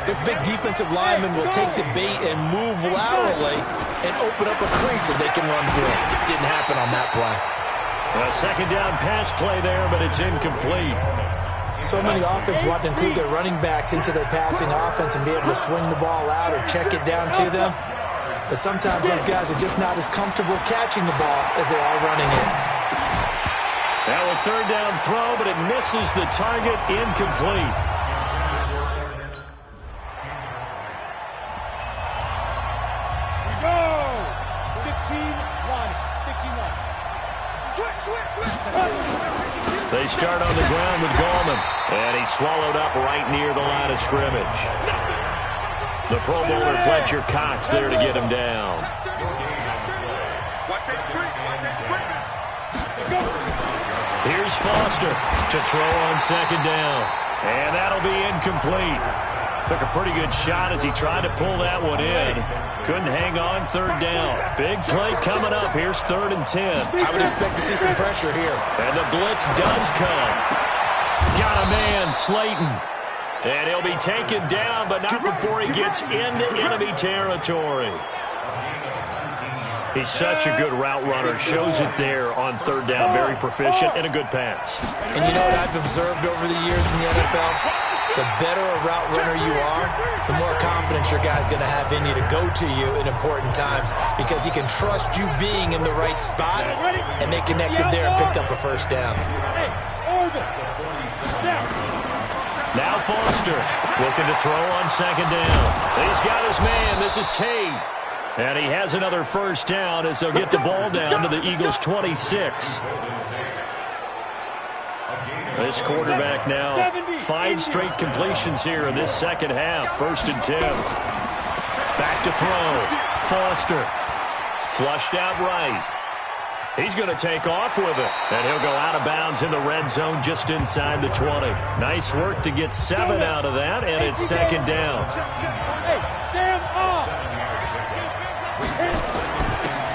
this big defensive lineman will take the bait and move laterally and open up a crease that they can run through. It didn't happen on that play. A second down pass play there, but it's incomplete. So many offenses want to include their running backs into their passing offense and be able to swing the ball out or check it down to them. But sometimes those guys are just not as comfortable catching the ball as they are running it. Now a 3rd down throw, but it misses the target, incomplete. We go. 15-1. They start on the ground with Gallman, and he's swallowed up right near the line of scrimmage. The Pro Bowler Fletcher Cox there to get him down. Here's Foster to throw on 2nd down, and that'll be incomplete. Took a pretty good shot as he tried to pull that one in. Couldn't hang on, third down. Big play coming up. Here's 3rd and 10. I would expect to see some pressure here. And the blitz does come. Got a man, Slayton. And he'll be taken down, but not before he gets into enemy territory. He's such a good route runner. Shows it there on 3rd down. Very proficient and a good pass. And you know what I've observed over the years in the NFL? The better a route runner you are, the more confidence your guy's going to have in you to go to you in important times because he can trust you being in the right spot, and they connected there and picked up a 1st down. Now Foster looking to throw on 2nd down. He's got his man. This is Tate. And he has another 1st down as they'll get the ball down to the Eagles' 26. This quarterback now, 5 straight completions here in this second half. 1st and 10. Back to throw. Foster. Flushed out right. He's going to take off with it. And he'll go out of bounds in the red zone just inside the 20. Nice work to get 7 out of that, and it's 2nd down.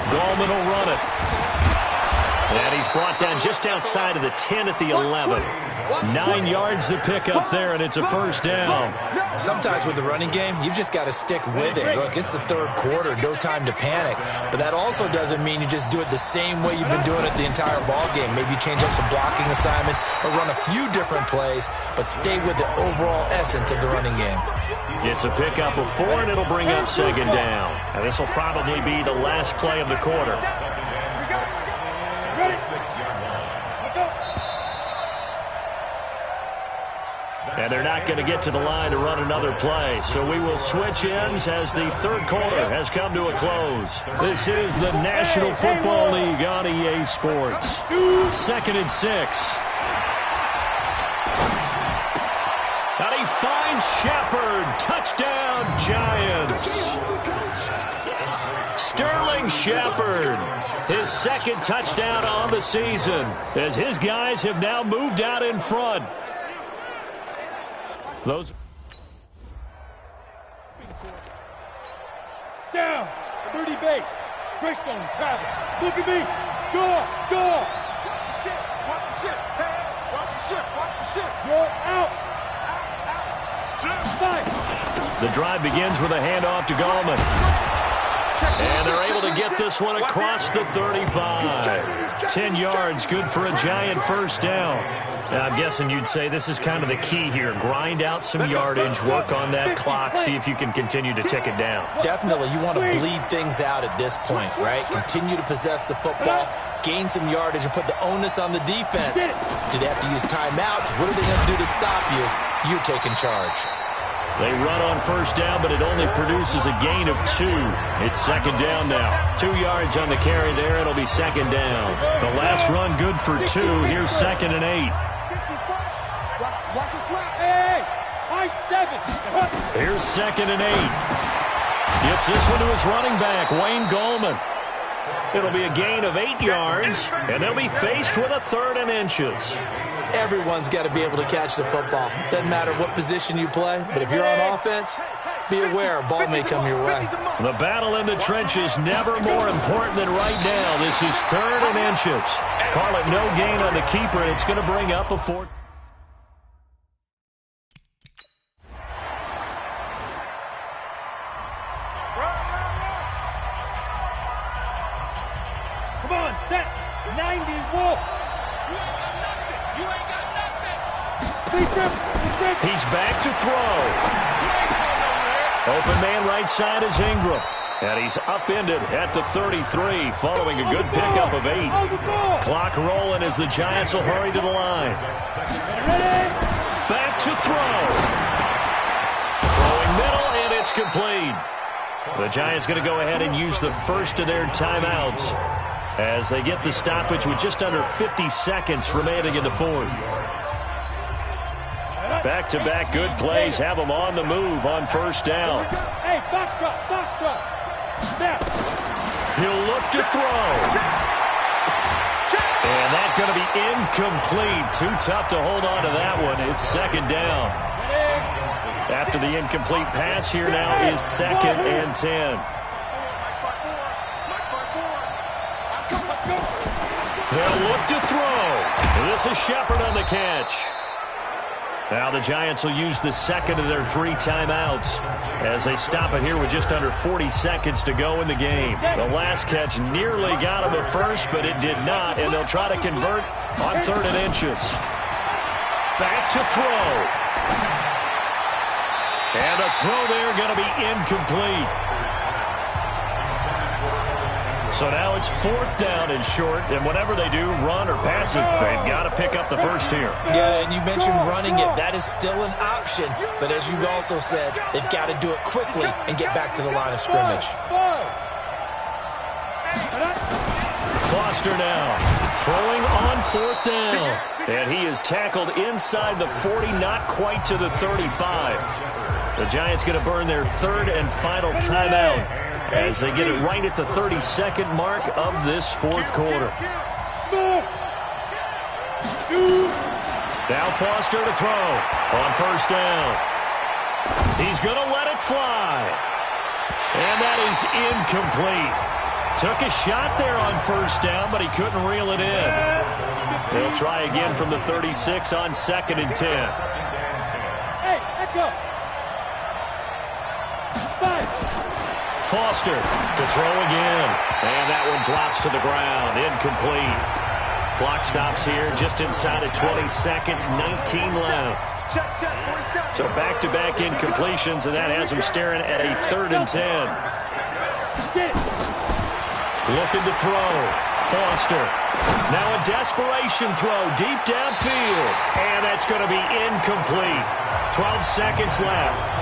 Gallman will run it. And he's brought down just outside of the 10 at the 11. 9 yards to pick up there, and it's a 1st down. Sometimes with the running game, you've just got to stick with it. Look, it's the 3rd quarter, no time to panic. But that also doesn't mean you just do it the same way you've been doing it the entire ball game. Maybe change up some blocking assignments or run a few different plays, but stay with the overall essence of the running game. It's a pickup of 4, and it'll bring up 2nd down. And this will probably be the last play of the quarter. And they're not going to get to the line to run another play. So we will switch ends as the 3rd quarter has come to a close. This is the National Football League on EA Sports. 2nd and 6. And he finds Shepard. Touchdown, Giants. Sterling Shepard, his 2nd touchdown on the season, as his guys have now moved out in front. Those down, birdie base. Greystone travel. Look at me. Go, go. Watch the ship. Watch the ship. Hey, watch the ship. Watch the ship. You're out. The drive begins with a handoff to Gallman. And they're able to get this one across the 35. 10 yards, good for a Giant 1st down. Now, I'm guessing you'd say this is kind of the key here. Grind out some yardage, work on that clock, see if you can continue to tick it down. Definitely, you want to bleed things out at this point, right? Continue to possess the football, gain some yardage, and put the onus on the defense. Do they have to use timeouts? What are they going to do to stop you? You're taking charge. They run on 1st down, but it only produces a gain of 2. It's 2nd down now. 2 yards on the carry there. It'll be 2nd down. The last run good for 2. Here's 2nd and 8. Watch the slap. Hey, I-7. Here's 2nd and 8. Gets this one to his running back, Wayne Gallman. It'll be a gain of 8 yards, and they'll be faced with a 3rd and inches. Everyone's got to be able to catch the football. Doesn't matter what position you play, but if you're on offense, be aware a ball may come your way. The battle in the trenches never more important than right now. This is 3rd and inches. Call it no gain on the keeper, and it's going to bring up a 4th. Come on, set. 90 Wolf. He's back to throw. Open man right side is Ingram. And he's upended at the 33 following a good pickup of 8. Clock rolling as the Giants will hurry to the line. Back to throw. Throwing middle, and it's complete. The Giants going to go ahead and use the first of their timeouts as they get the stoppage with just under 50 seconds remaining in the 4th. Back-to-back good plays have them on the move on 1st down. Hey, box drop, box drop. Snap. He'll look to throw. And that's going to be incomplete. Too tough to hold on to that one. It's 2nd down. After the incomplete pass, here now is 2nd and 10. They'll look to throw. This is Shepard on the catch. Now the Giants will use the second of their 3 timeouts as they stop it here with just under 40 seconds to go in the game. The last catch nearly got them at first, but it did not, and they'll try to convert on 3rd and inches. Back to throw. And the throw there going to be incomplete. So now it's 4th down and short, and whatever they do, run or pass it, they've got to pick up the first here. Yeah, and you mentioned running it. That is still an option, but as you also said, they've got to do it quickly and get back to the line of scrimmage. Foster now throwing on 4th down, and he is tackled inside the 40, not quite to the 35. The Giants going to burn their 3rd and final timeout as they get it right at the 32nd mark of this 4th quarter. Now Foster to throw on 1st down. He's going to let it fly. And that is incomplete. Took a shot there on 1st down, but he couldn't reel it in. They'll try again from the 36 on 2nd and 10. Hey, let go. Foster to throw again. And that one drops to the ground. Incomplete. Clock stops here just inside of 20 seconds. 19 left. So back-to-back incompletions, and that has them staring at a 3rd and 10. Looking to throw. Foster. Now a desperation throw deep downfield. And that's going to be incomplete. 12 seconds left.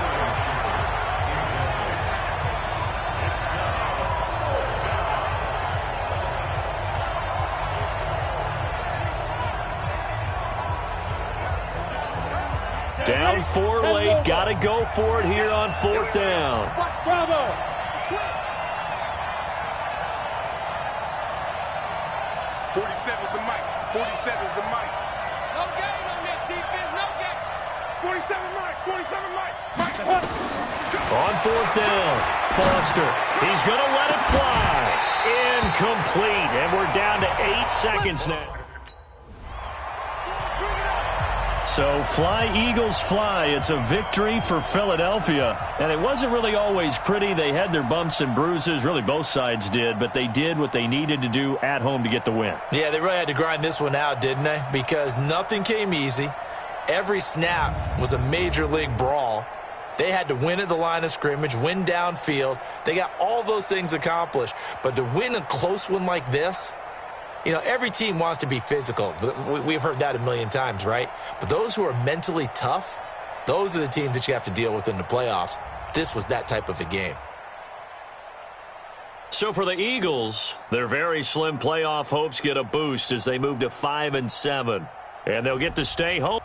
Down 4 late. Got to go for it here on 4th down. Bravo. 47's the mic. 47's the mic. No game on this defense. No game. 47 mic. 47 mic. On 4th down, Foster. He's going to let it fly. Incomplete. And we're down to 8 seconds now. So fly, Eagles, fly. It's a victory for Philadelphia. And it wasn't really always pretty. They had their bumps and bruises. Really, both sides did. But they did what they needed to do at home to get the win. Yeah, they really had to grind this one out, didn't they? Because nothing came easy. Every snap was a major league brawl. They had to win at the line of scrimmage, win downfield. They got all those things accomplished. But to win a close one like this, you know, every team wants to be physical. We've heard that a million times, right? But those who are mentally tough, those are the teams that you have to deal with in the playoffs. This was that type of a game. So for the Eagles, their very slim playoff hopes get a boost as they move to 5-7. And they'll get to stay home.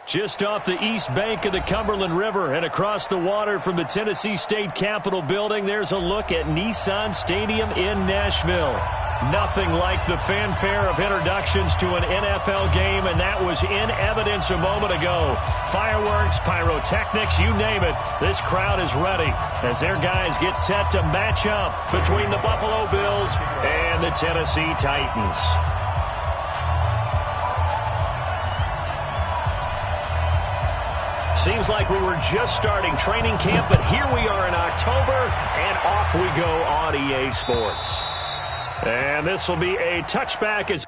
Just off the east bank of the Cumberland River and across the water from the Tennessee State Capitol building, there's a look at Nissan Stadium in Nashville. Nothing like the fanfare of introductions to an NFL game, and that was in evidence a moment ago. Fireworks, pyrotechnics, you name it. This crowd is ready as their guys get set to match up between the Buffalo Bills and the Tennessee Titans. Seems like we were just starting training camp, but here we are in October, and off we go on EA Sports. And this will be a touchback as